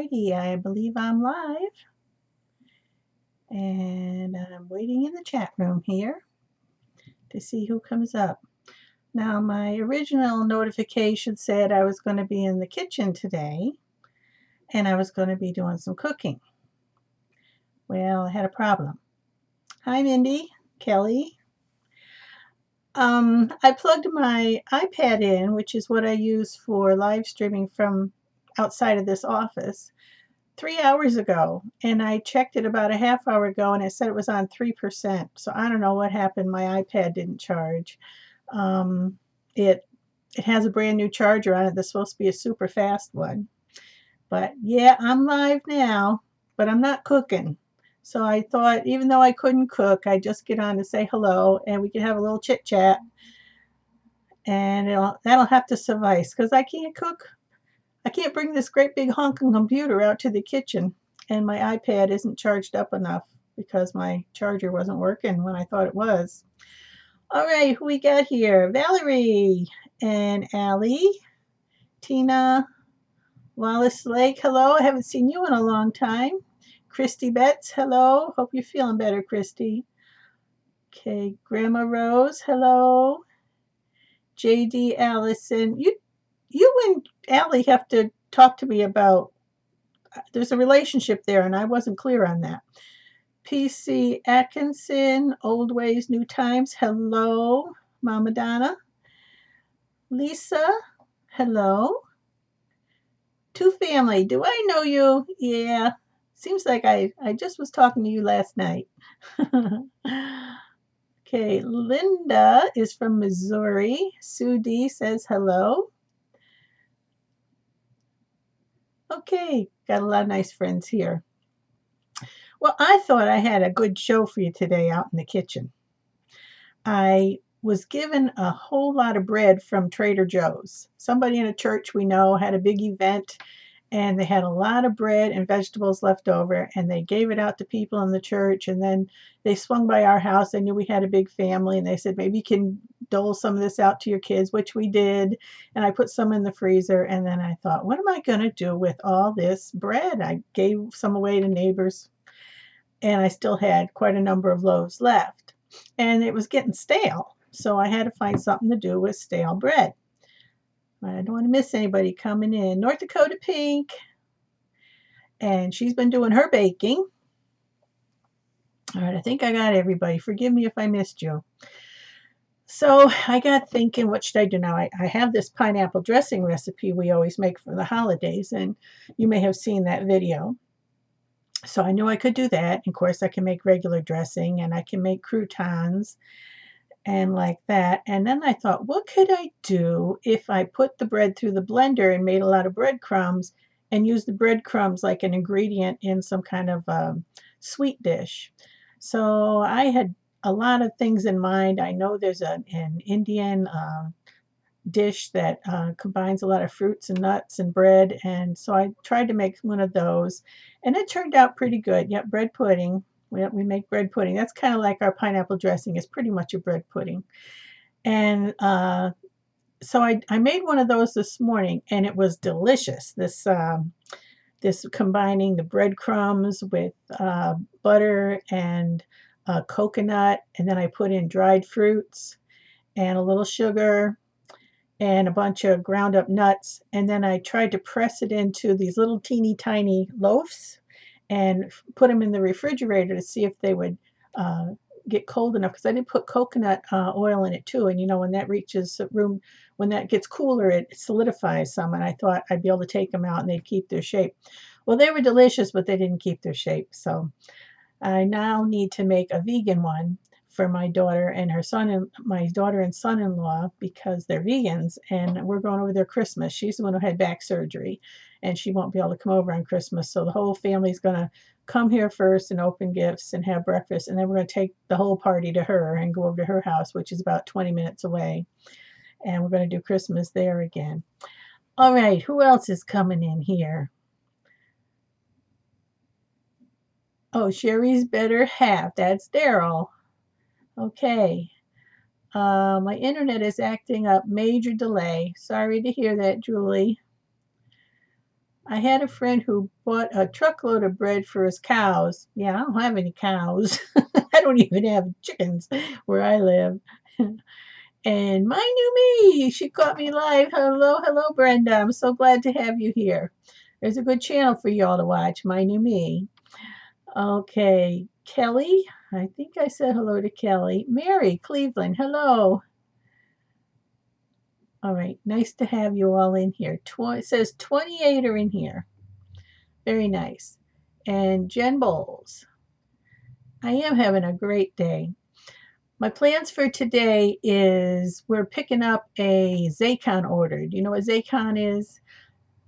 Alrighty, I believe I'm live, and I'm waiting in the chat room here to see who comes up. Now, my original notification said I was going to be in the kitchen today, and I was going to be doing some cooking. Well, I had a problem. Hi, Mindy, Kelly. I plugged my iPad in, which is what I use for live streaming from outside of this office, 3 hours ago, and I checked it about a half hour ago and it said it was on 3%. So I don't know what happened. My iPad didn't charge. It has a brand new charger on it that's supposed to be a super fast one. But yeah, I'm live now, but I'm not cooking. So I thought, even though I couldn't cook, I'd just get on to say hello and we could have a little chit chat, and that'll have to suffice because I can't cook. I can't bring this great big honking computer out to the kitchen, and my iPad isn't charged up enough because my charger wasn't working when I thought it was. All right, who we got here? Valerie and Allie, Tina, Wallace Lake, hello. I haven't seen you in a long time. Christy Betts, hello. Hope you're feeling better, Christy. Okay, Grandma Rose, hello. JD Allison, you and Allie have to talk to me about, there's a relationship there and I wasn't clear on that. PC Atkinson, Old Ways, New Times, hello. Mama Donna. Lisa, hello. Two Family, do I know you? Yeah, seems like I just was talking to you last night. Okay, Linda is from Missouri. Sue D says hello. Okay, got a lot of nice friends here. Well, I thought I had a good show for you today out in the kitchen. I was given a whole lot of bread from Trader Joe's. Somebody in a church we know had a big event, and they had a lot of bread and vegetables left over, and they gave it out to people in the church, and then they swung by our house. They knew we had a big family, and they said, maybe you can dole some of this out to your kids, which we did, and I put some in the freezer, and then I thought, what am I going to do with all this bread? I gave some away to neighbors, and I still had quite a number of loaves left, and it was getting stale, so I had to find something to do with stale bread. I don't want to miss anybody coming in. North Dakota Pink, and she's been doing her baking. All right, I think I got everybody. Forgive me if I missed you. So I got thinking, what should I do now? I have this pineapple dressing recipe we always make for the holidays, and you may have seen that video. So I knew I could do that. Of course, I can make regular dressing, and I can make croutons and like that. And then I thought, what could I do if I put the bread through the blender and made a lot of breadcrumbs and used the breadcrumbs like an ingredient in some kind of sweet dish? So I had a lot of things in mind. I know there's an Indian dish that combines a lot of fruits and nuts and bread, and so I tried to make one of those, and it turned out pretty good. Yep, bread pudding. We make bread pudding. That's kind of like our pineapple dressing. It's pretty much a bread pudding. And so I made one of those this morning, and it was delicious. This combining the breadcrumbs with butter and coconut, and then I put in dried fruits and a little sugar and a bunch of ground up nuts, and then I tried to press it into these little teeny tiny loaves and put them in the refrigerator to see if they would get cold enough, because I did put coconut oil in it too, and you know, when that reaches room, when that gets cooler, it solidifies some, and I thought I'd be able to take them out and they'd keep their shape. Well, they were delicious, but they didn't keep their shape, so I now need to make a vegan one for my daughter and her son, and my daughter and son-in-law, because they're vegans, and we're going over their Christmas. She's the one who had back surgery, and she won't be able to come over on Christmas, so the whole family's going to come here first and open gifts and have breakfast, and then we're going to take the whole party to her and go over to her house, which is about 20 minutes away, and we're going to do Christmas there again. All right, who else is coming in here? Oh, Sherry's better half. That's Daryl. Okay. My internet is acting up. Major delay. Sorry to hear that, Julie. I had a friend who bought a truckload of bread for his cows. Yeah, I don't have any cows. I don't even have chickens where I live. And my new me, she caught me live. Hello, hello, Brenda. I'm so glad to have you here. There's a good channel for y'all to watch, My New Me. Okay, Kelly. I think I said hello to Kelly. Mary, Cleveland, hello. All right, nice to have you all in here. It says 28 are in here. Very nice. And Jen Bowles. I am having a great day. My plans for today is we're picking up a Zaycon order. Do you know what Zaycon is?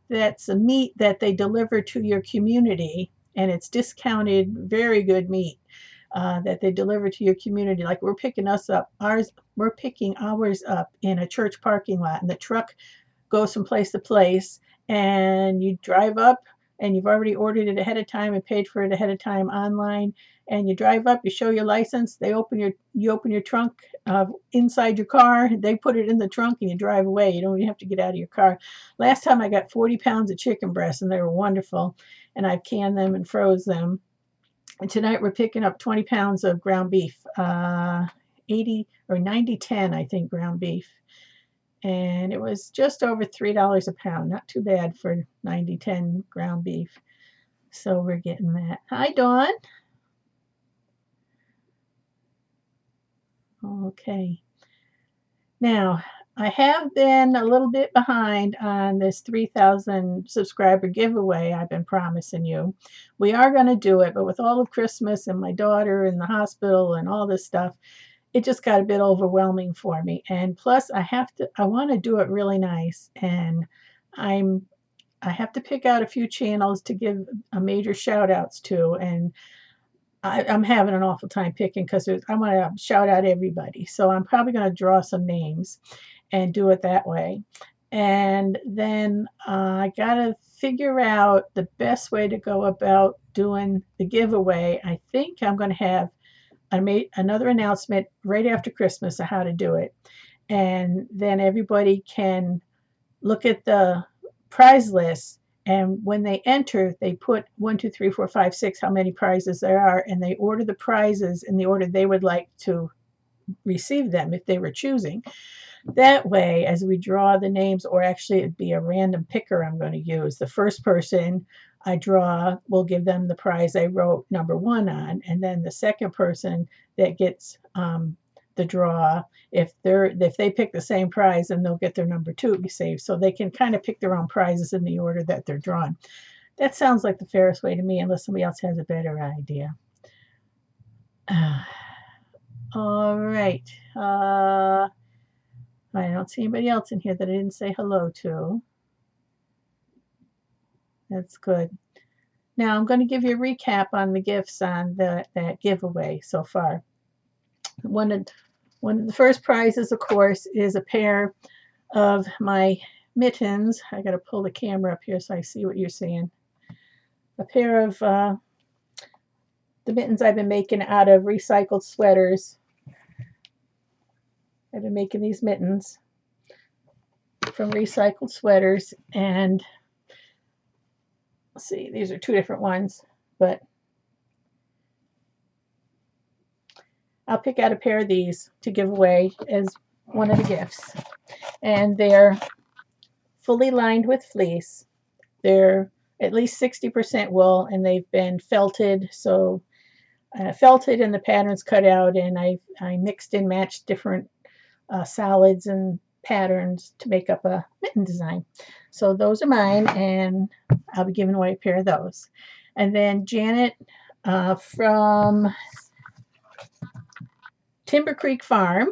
That's a meat that they deliver to your community, and it's discounted, very good meat that they deliver to your community. Like we're picking ours up in a church parking lot, and the truck goes from place to place, and you drive up, and you've already ordered it ahead of time and paid for it ahead of time online, and you drive up, you show your license, you open your trunk inside your car, they put it in the trunk, and you drive away. You don't even have to get out of your car. Last time I got 40 pounds of chicken breasts, and they were wonderful, and I've canned them and froze them. And tonight we're picking up 20 pounds of ground beef, 80 or 90/10, I think, ground beef. And it was just over $3 a pound. Not too bad for 90/10 ground beef. So we're getting that. Hi, Dawn. Okay. Now, I have been a little bit behind on this 3,000 subscriber giveaway I've been promising you. We are going to do it, but with all of Christmas and my daughter in the hospital and all this stuff, it just got a bit overwhelming for me. And plus I want to do it really nice. And I have to pick out a few channels to give a major shout outs to. And I'm having an awful time picking because I want to shout out everybody. So I'm probably going to draw some names and do it that way. And then I got to figure out the best way to go about doing the giveaway. I think I'm going to have another announcement right after Christmas of how to do it. And then everybody can look at the prize list. And when they enter, they put 1, 2, 3, 4, 5, 6, how many prizes there are, and they order the prizes in the order they would like to receive them if they were choosing. That way, as we draw the names, or actually it'd be a random picker I'm going to use, the first person I draw will give them the prize I wrote number 1 on, and then the second person that gets the draw, if they pick the same prize, then they'll get their number 2 saved, so they can kind of pick their own prizes in the order that they're drawn. That sounds like the fairest way to me, unless somebody else has a better idea. All right. I don't see anybody else in here that I didn't say hello to. That's good. Now I'm going to give you a recap on the gifts on that giveaway so far. One of the first prizes, of course, is a pair of my mittens. I got to pull the camera up here so I see what you're seeing. A pair of the mittens I've been making out of recycled sweaters. I've been making these mittens from recycled sweaters, and let's see, these are 2 different ones, but I'll pick out a pair of these to give away as one of the gifts. And they're fully lined with fleece. They're at least 60% wool, and they've been felted. So felted and the patterns cut out, and I mixed and matched different solids and patterns to make up a mitten design. So those are mine, and I'll be giving away a pair of those. And then Janet from Timber Creek Farm,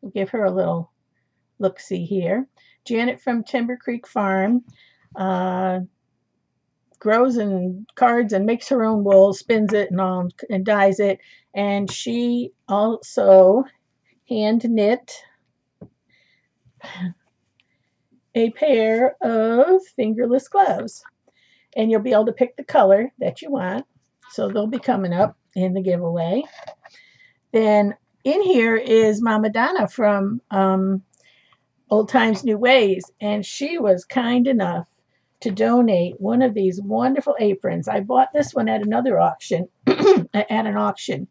we'll give her a little look-see here. Janet from Timber Creek Farm grows and cards and makes her own wool, spins it and dyes it, and she also hand knit a pair of fingerless gloves, and you'll be able to pick the color that you want. So they'll be coming up in the giveaway. Then in here is Mama Donna from Old Times New Ways, and she was kind enough to donate one of these wonderful aprons. I bought this one at another auction, at an auction.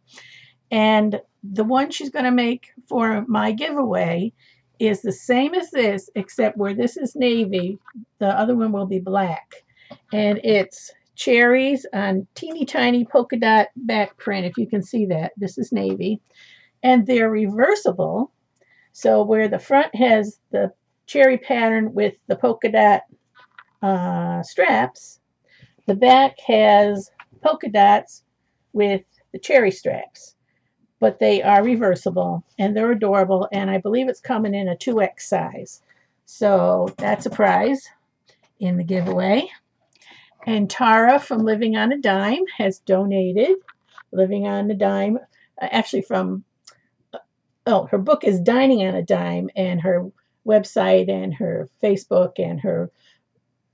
And the one she's going to make for my giveaway is the same as this, except where this is navy, the other one will be black. And it's cherries on teeny tiny polka dot back print, if you can see that. This is navy. And they're reversible. So where the front has the cherry pattern with the polka dot straps, the back has polka dots with the cherry straps. But they are reversible and they're adorable, and I believe it's coming in a 2X size. So that's a prize in the giveaway. And Tara from Living on a Dime has donated. Living on a Dime, actually from, her book is Dining on a Dime, and her website and her Facebook and her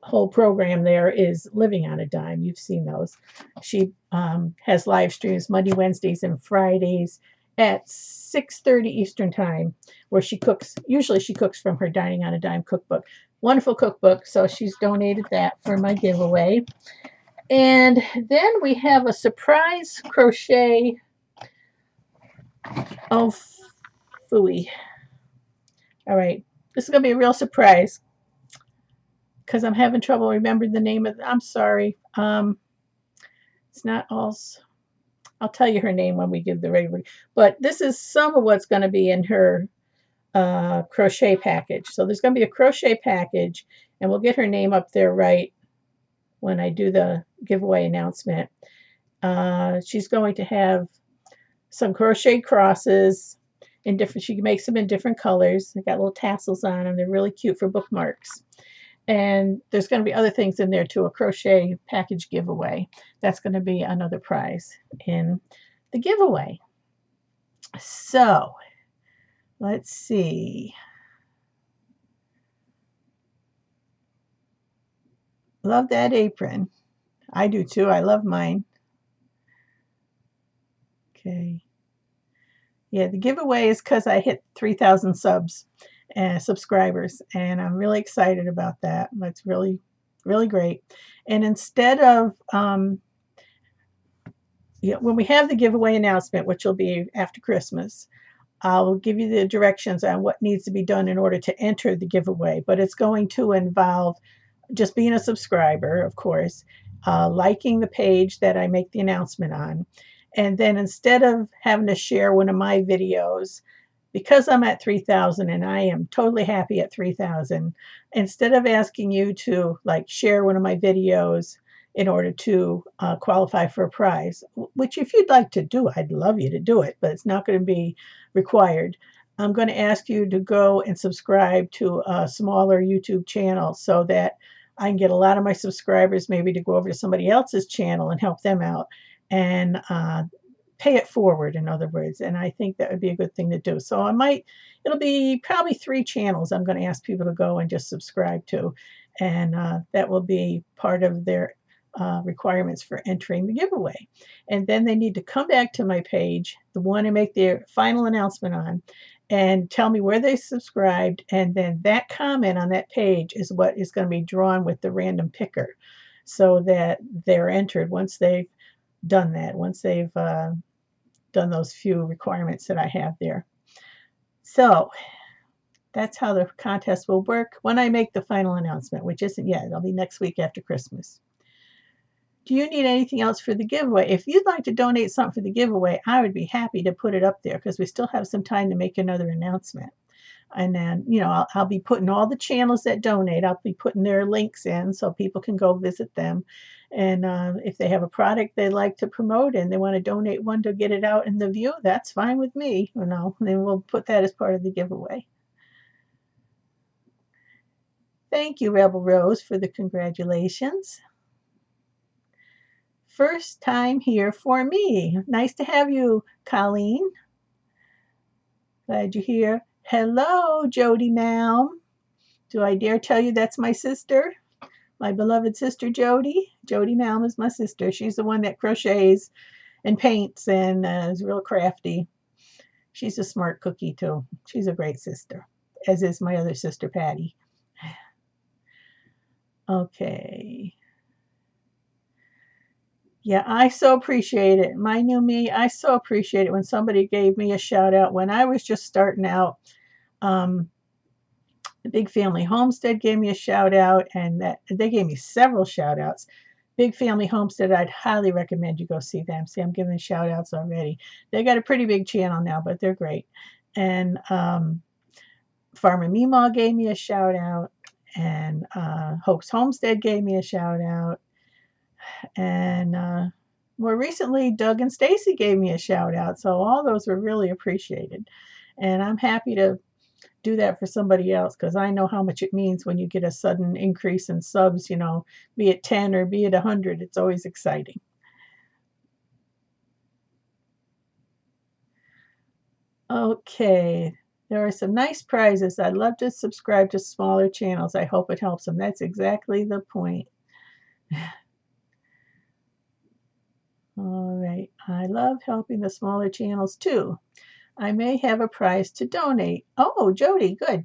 whole program there is Living on a Dime. You've seen those. She has live streams Monday, Wednesdays, and Fridays at 6:30 Eastern Time, where she cooks. Usually she cooks from her Dining on a Dime cookbook. Wonderful cookbook. So she's donated that for my giveaway. And then we have a surprise crochet. Oh, phooey. All right. This is going to be a real surprise because I'm having trouble remembering the name of it. I'm sorry. It's not all. I'll tell you her name when we give the regular. But this is some of what's going to be in her crochet package. So there's going to be a crochet package, and we'll get her name up there right when I do the giveaway announcement. She's going to have some crochet crosses in different. She makes them in different colors. They got little tassels on them. They're really cute for bookmarks. And there's going to be other things in there too, a crochet package giveaway. That's going to be another prize in the giveaway. So let's see. Love that apron. I do too. I love mine. Okay. Yeah, the giveaway is because I hit 3,000 subscribers, and I'm really excited about that. That's really, really great. And instead of when we have the giveaway announcement, which will be after Christmas, I'll give you the directions on what needs to be done in order to enter the giveaway. But it's going to involve just being a subscriber, of course, liking the page that I make the announcement on. And then instead of having to share one of my videos, because I'm at 3,000 and I am totally happy at 3,000, instead of asking you to share one of my videos in order to qualify for a prize, which if you'd like to do, I'd love you to do it, but it's not going to be required. I'm going to ask you to go and subscribe to a smaller YouTube channel so that I can get a lot of my subscribers maybe to go over to somebody else's channel and help them out and pay it forward, in other words. And I think that would be a good thing to do. So it'll be probably 3 channels I'm going to ask people to go and just subscribe to. And that will be part of their requirements for entering the giveaway. And then they need to come back to my page, the one I make their final announcement on, and tell me where they subscribed. And then that comment on that page is what is going to be drawn with the random picker, so that they're entered once they've done that, once they've done those few requirements that I have there. So that's how the contest will work when I make the final announcement, which isn't yet. It'll be next week after Christmas. Do you need anything else for the giveaway? If you'd like to donate something for the giveaway, I would be happy to put it up there because we still have some time to make another announcement. And then, I'll be putting all the channels that donate, I'll be putting their links in so people can go visit them. And if they have a product they like to promote and they want to donate one to get it out in the view, that's fine with me. Then we'll put that as part of the giveaway. Thank you, Rebel Rose, for the congratulations. First time here for me. Nice to have you, Colleen. Glad you're here. Hello, Jody Malm. Do I dare tell you that's my sister? My beloved sister, Jody. Jody Malm is my sister. She's the one that crochets and paints and is real crafty. She's a smart cookie, too. She's a great sister, as is my other sister, Patty. Okay. Yeah, I so appreciate it. My new me, I so appreciate it when somebody gave me a shout out when I was just starting out. Um, the Big Family Homestead gave me a shout out, and that they gave me several shout outs. Big Family Homestead, I'd highly recommend you go see them. See, I'm giving shout outs already. They got a pretty big channel now, but they're great. And Farmer Meemaw gave me a shout out, and Hope's Homestead gave me a shout out, and more recently, Doug and Stacy gave me a shout out. So all those were really appreciated, and I'm happy to do that for somebody else because I know how much it means when you get a sudden increase in subs. Be it 10 or be it 100, it's always exciting. Okay. There are some nice prizes. I'd love to subscribe to smaller channels. I hope it helps them. That's exactly the point. All right. I love helping the smaller channels too. I may have a prize to donate. Oh, Jody, good.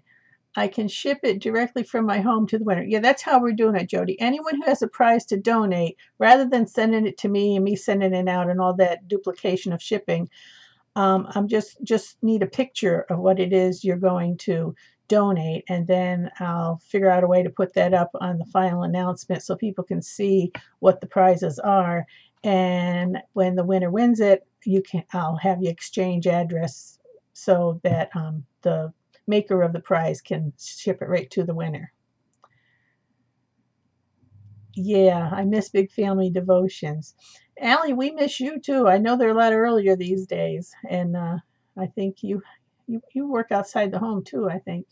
I can ship it directly from my home to the winner. Yeah, that's how we're doing it, Jody. Anyone who has a prize to donate, rather than sending it to me and me sending it out and all that duplication of shipping, I'm just need a picture of what it is you're going to donate, and then I'll figure out a way to put that up on the final announcement so people can see what the prizes are. And when the winner wins it, I'll have you exchange address so that the maker of the prize can ship it right to the winner. Yeah, I miss Big Family Devotions. Allie, we miss you too. I know they're a lot earlier these days, and I think you work outside the home too, I think.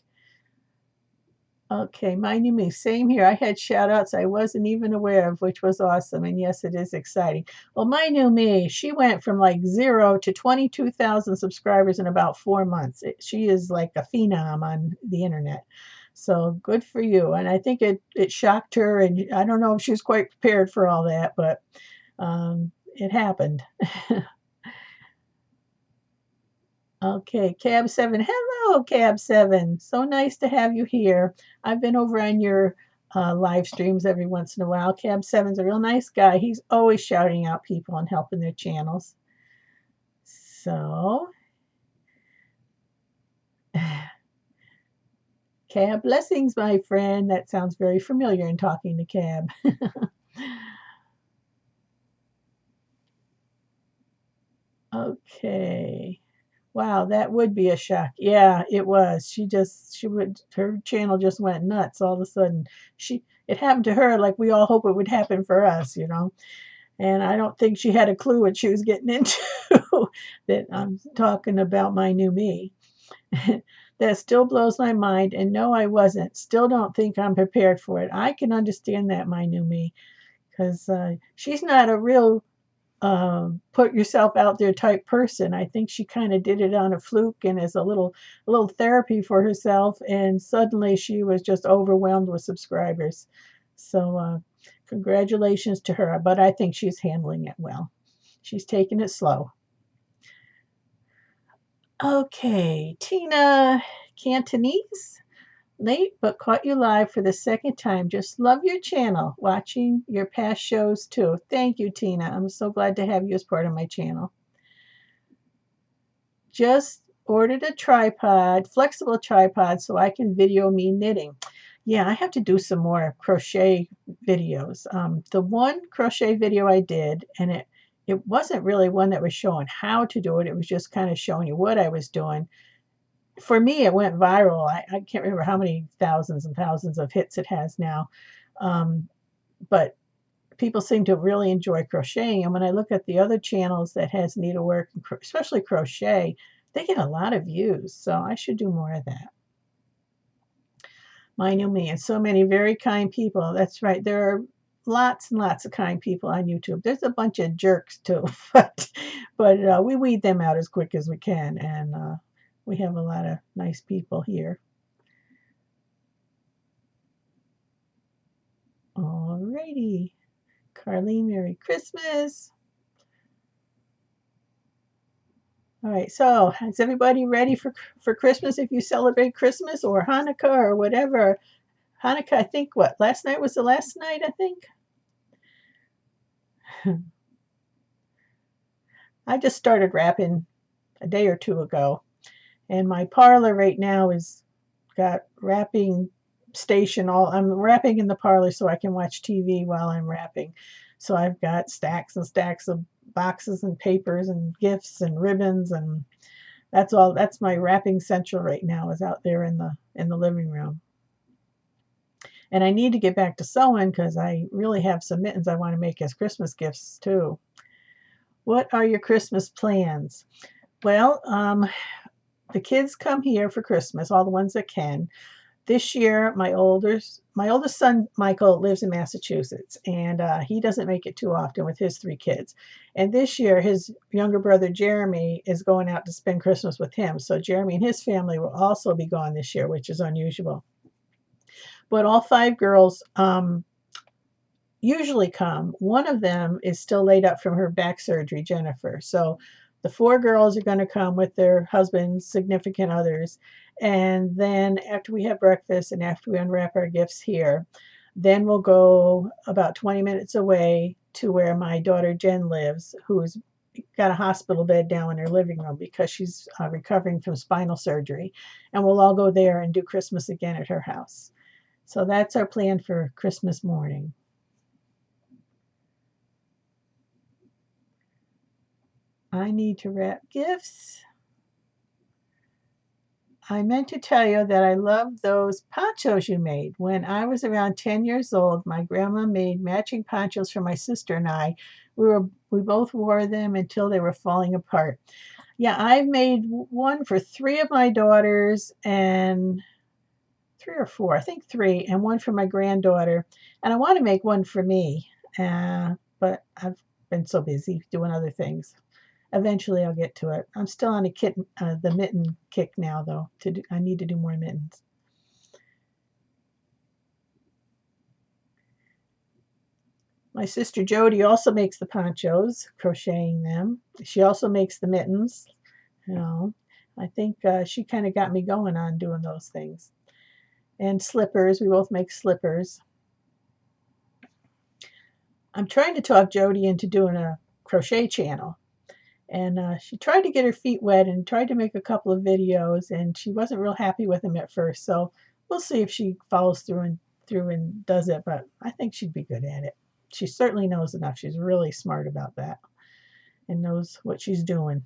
Okay, my new me, same here. I had shout outs I wasn't even aware of, which was awesome. And yes, it is exciting. Well, my new me, she went from like 0 to 22,000 subscribers in about 4 months. She is like a phenom on the internet. So good for you. And I think it shocked her. And I don't know if she was quite prepared for all that, but it happened. Okay, Cab 7. Hello, Cab 7. So nice to have you here. I've been over on your live streams every once in a while. Cab 7's a real nice guy. He's always shouting out people and helping their channels. So, Cab, blessings, my friend. That sounds very familiar in talking to Cab. Okay. Wow, that would be a shock. Yeah, it was. Her channel just went nuts all of a sudden. It happened to her like we all hope it would happen for us. And I don't think she had a clue what she was getting into. That I'm talking about my new me. That still blows my mind. And no, I wasn't. Still don't think I'm prepared for it. I can understand that, my new me, because she's not a real put yourself out there type person. I think she kind of did it on a fluke and as a little therapy for herself. And suddenly she was just overwhelmed with subscribers. So congratulations to her. But I think she's handling it well. She's taking it slow. Okay, Tina Cantonese. Late, but caught you live for the second time. Just love your channel. Watching your past shows too. Thank you, Tina. I'm so glad to have you as part of my channel. Just ordered a tripod, flexible tripod, so I can video me knitting. Yeah, I have to do some more crochet videos. The one crochet video I did, and it wasn't really one that was showing how to do it. It was just kind of showing you what I was doing. For me, it went viral. I can't remember how many thousands and thousands of hits it has now. But people seem to really enjoy crocheting. And when I look at the other channels that has needlework, especially crochet, they get a lot of views. So I should do more of that. My new me, and so many very kind people. That's right. There are lots and lots of kind people on YouTube. There's a bunch of jerks too, but we weed them out as quick as we can, and we have a lot of nice people here. Alrighty. Carlene, Merry Christmas. All right, so is everybody ready for Christmas? If you celebrate Christmas or Hanukkah or whatever, Hanukkah, I think, what, last night was the last night, I think? I just started wrapping a day or two ago, and my parlor right now is got wrapping station all. I'm wrapping in the parlor so I can watch TV while I'm wrapping. So I've got stacks and stacks of boxes and papers and gifts and ribbons, and that's all. That's my wrapping central right now, is out there in the living room. And I need to get back to sewing because I really have some mittens I want to make as Christmas gifts too. What are your Christmas plans? Well, the kids come here for Christmas, all the ones that can. This year, my oldest son Michael lives in Massachusetts, and he doesn't make it too often with his 3 kids. And this year, his younger brother Jeremy is going out to spend Christmas with him. So Jeremy and his family will also be gone this year, which is unusual. But all 5 girls usually come. One of them is still laid up from her back surgery, Jennifer. So the 4 girls are going to come with their husbands, significant others. And then after we have breakfast and after we unwrap our gifts here, then we'll go about 20 minutes away to where my daughter Jen lives, who's got a hospital bed down in her living room because she's recovering from spinal surgery. And we'll all go there and do Christmas again at her house. So that's our plan for Christmas morning. I need to wrap gifts. I meant to tell you that I love those ponchos you made. When I was around 10 years old, my grandma made matching ponchos for my sister and I. We both wore them until they were falling apart. Yeah, I've made one for 3 of my daughters, and 3 or 4, I think 3, and one for my granddaughter. And I want to make one for me, but I've been so busy doing other things. Eventually, I'll get to it. I'm still on the mitten kick now, though. I need to do more mittens. My sister Jody also makes the ponchos, crocheting them. She also makes the mittens. You know, I think she kind of got me going on doing those things. And slippers. We both make slippers. I'm trying to talk Jody into doing a crochet channel. And she tried to get her feet wet and tried to make a couple of videos, and she wasn't real happy with them at first. So we'll see if she follows through and does it. But I think she'd be good at it. She certainly knows enough. She's really smart about that and knows what she's doing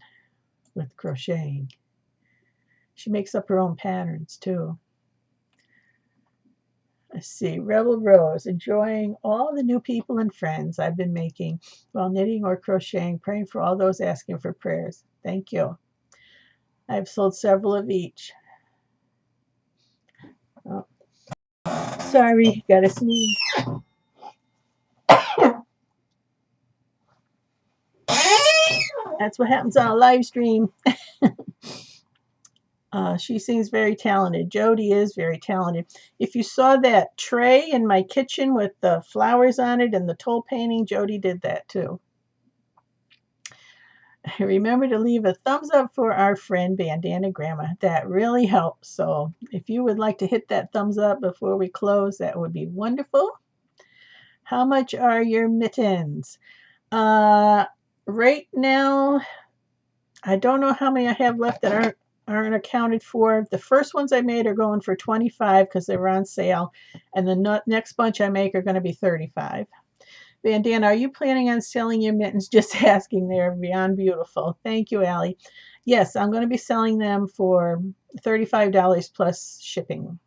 with crocheting. She makes up her own patterns too. Let's see, Rebel Rose, enjoying all the new people and friends I've been making while knitting or crocheting, praying for all those asking for prayers. Thank you. I've sold several of each. Oh, sorry, gotta sneeze. That's what happens on a live stream. She seems very talented. Jody is very talented. If you saw that tray in my kitchen with the flowers on it and the toll painting, Jody did that too. Remember to leave a thumbs up for our friend BanDana Gramma. That really helps. So if you would like to hit that thumbs up before we close, that would be wonderful. How much are your mittens? Right now, I don't know how many I have left that aren't accounted for. The first ones I made are going for $25 because they were on sale, and the next bunch I make are going to be $35. BanDana, are you planning on selling your mittens? Just asking. They're beyond beautiful. Thank you, Allie. Yes, I'm going to be selling them for $35 plus shipping.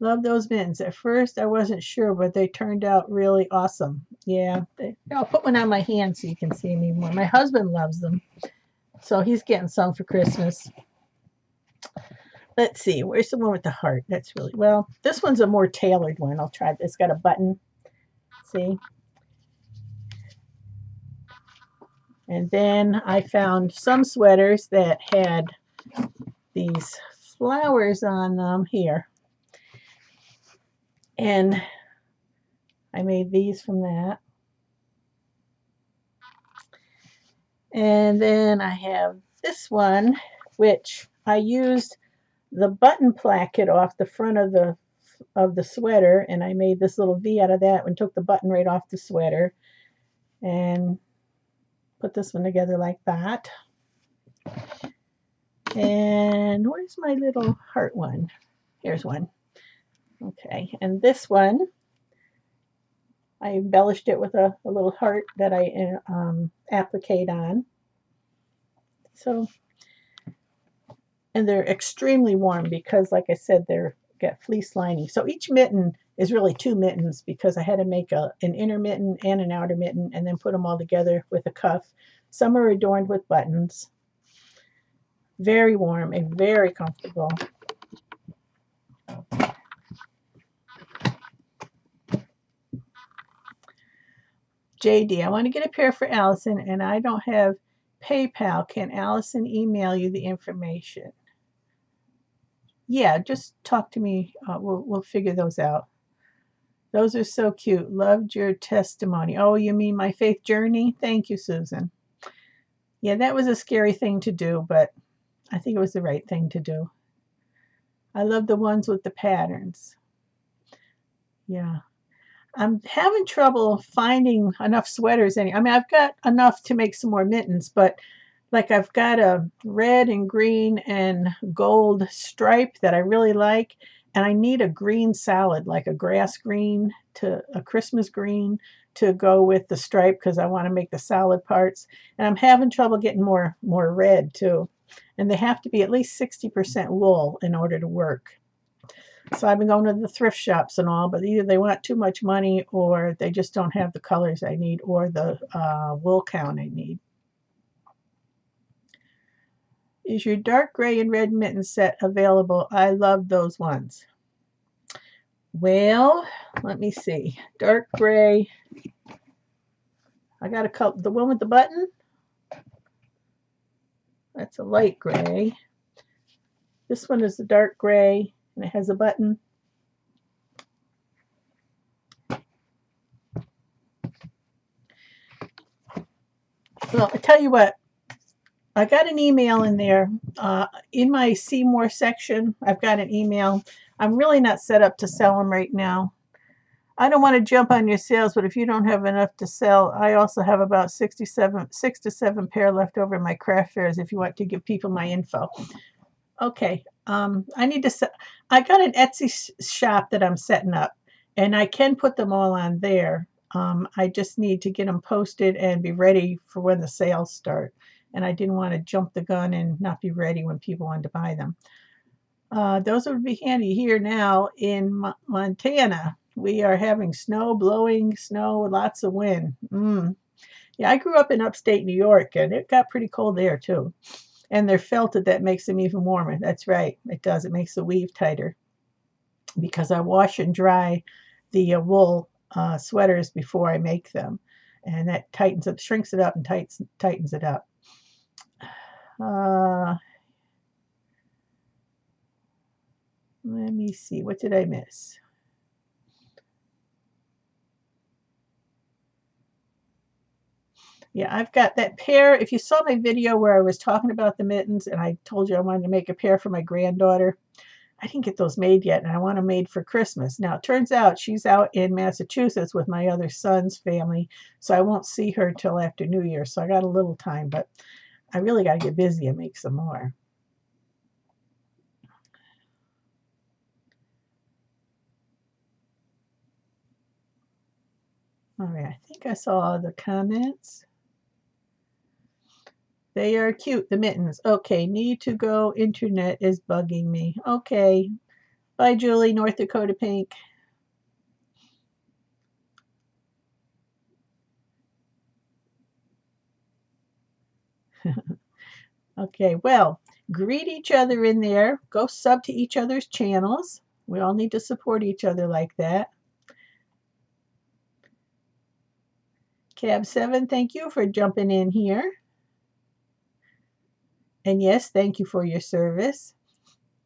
Love those mittens. At first, I wasn't sure, but they turned out really awesome. Yeah, I'll put one on my hand so you can see me more. My husband loves them, so he's getting some for Christmas. Let's see. Where's the one with the heart? That's really, well, this one's a more tailored one. I'll try. It's got a button. See? And then I found some sweaters that had these flowers on them here. And I made these from that. And then I have this one, which I used the button placket off the front of the sweater, and I made this little V out of that and took the button right off the sweater and put this one together like that. And where's my little heart one? Here's one. Okay, and this one, I embellished it with a little heart that I appliqued on. So, and they're extremely warm because, like I said, they're got fleece lining. So each mitten is really two mittens because I had to make an inner mitten and an outer mitten and then put them all together with a cuff. Some are adorned with buttons. Very warm and very comfortable. JD, I want to get a pair for Allison and I don't have PayPal. Can Allison email you the information? Yeah, just talk to me. We'll figure those out. Those are so cute. Loved your testimony. Oh, you mean my faith journey? Thank you, Susan. Yeah, that was a scary thing to do, but I think it was the right thing to do. I love the ones with the patterns. Yeah. I'm having trouble finding enough sweaters. I mean, I've got enough to make some more mittens, but like I've got a red and green and gold stripe that I really like, and I need a green salad, like a grass green to a Christmas green to go with the stripe because I want to make the salad parts. And I'm having trouble getting more red too. And they have to be at least 60% wool in order to work. So I've been going to the thrift shops and all, but either they want too much money or they just don't have the colors I need or the wool count I need. Is your dark gray and red mitten set available? I love those ones. Well, let me see. Dark gray. I got a couple. The one with the button. That's a light gray. This one is the dark gray and it has a button. Well, I tell you what. I got an email in there. In my See More section, I've got an email. I'm really not set up to sell them right now. I don't want to jump on your sales, but if you don't have enough to sell, I also have about 6 to 7 pair left over in my craft fairs if you want to give people my info. Okay, I need to I got an Etsy shop that I'm setting up, and I can put them all on there. I just need to get them posted and be ready for when the sales start. And I didn't want to jump the gun and not be ready when people wanted to buy them. Those would be handy here now in Montana. We are having snow, blowing snow, lots of wind. Yeah, I grew up in upstate New York, and it got pretty cold there too. And they're felted, that makes them even warmer. That's right, it does. It makes the weave tighter because I wash and dry the wool sweaters before I make them, and that tightens it, shrinks it up, and tightens it up. Let me see, what did I miss? Yeah, I've got that pair. If you saw my video where I was talking about the mittens and I told you I wanted to make a pair for my granddaughter, I didn't get those made yet, and I want them made for Christmas. Now, it turns out she's out in Massachusetts with my other son's family, so I won't see her till after New Year, so I got a little time, but I really got to get busy and make some more. All right, I think I saw all the comments. They are cute, the mittens. Okay, need to go. Internet is bugging me. Okay. Bye, Julie, North Dakota Pink. Okay, well, greet each other in there. Go sub to each other's channels. We all need to support each other like that. Cab7, thank you for jumping in here. And yes, thank you for your service.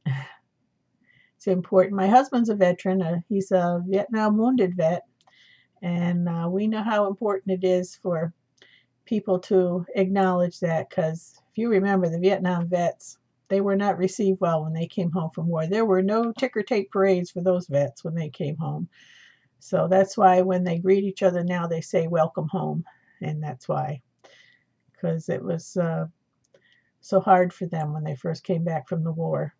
It's important. My husband's a veteran. He's a Vietnam wounded vet. And we know how important it is for people to acknowledge that, because if you remember, the Vietnam vets, they were not received well when they came home from war. There were no ticker tape parades for those vets when they came home. So that's why when they greet each other now, they say welcome home. And that's why, because it was so hard for them when they first came back from the war.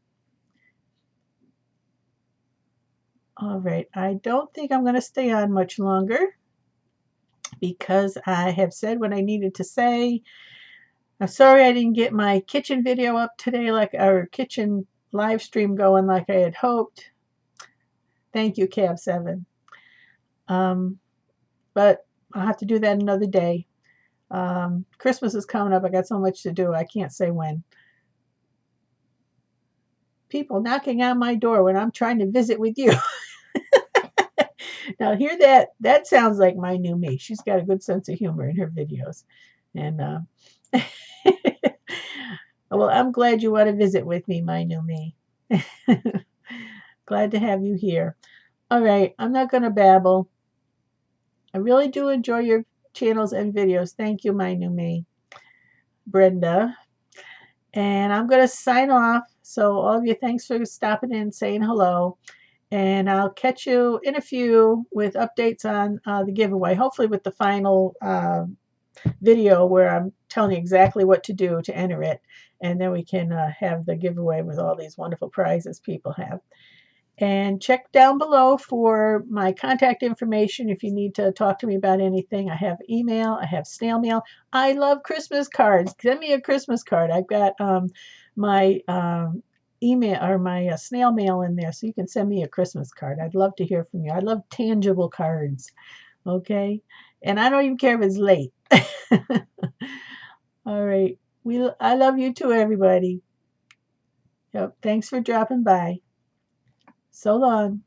All right, I don't think I'm going to stay on much longer because I have said what I needed to say. I'm sorry I didn't get my kitchen video up today, like our kitchen live stream going like I had hoped. Thank you, Cab 7. But I'll have to do that another day. Christmas is coming up. I got so much to do. I can't say when. People knocking on my door when I'm trying to visit with you. Now, hear that? That sounds like my new me. She's got a good sense of humor in her videos. And, well, I'm glad you want to visit with me, my new me. Glad to have you here. All right, I'm not going to babble. I really do enjoy your channels and videos. Thank you, my new me, Brenda. And I'm going to sign off. So all of you, thanks for stopping in, saying hello. And I'll catch you in a few with updates on the giveaway, hopefully with the final video where I'm telling you exactly what to do to enter it. And then we can have the giveaway with all these wonderful prizes people have. And check down below for my contact information if you need to talk to me about anything. I have email. I have snail mail. I love Christmas cards. Send me a Christmas card. I've got my email or my snail mail in there, so you can send me a Christmas card. I'd love to hear from you. I love tangible cards. Okay? And I don't even care if it's late. All right. I love you too, everybody. Yep. Thanks for dropping by. So long.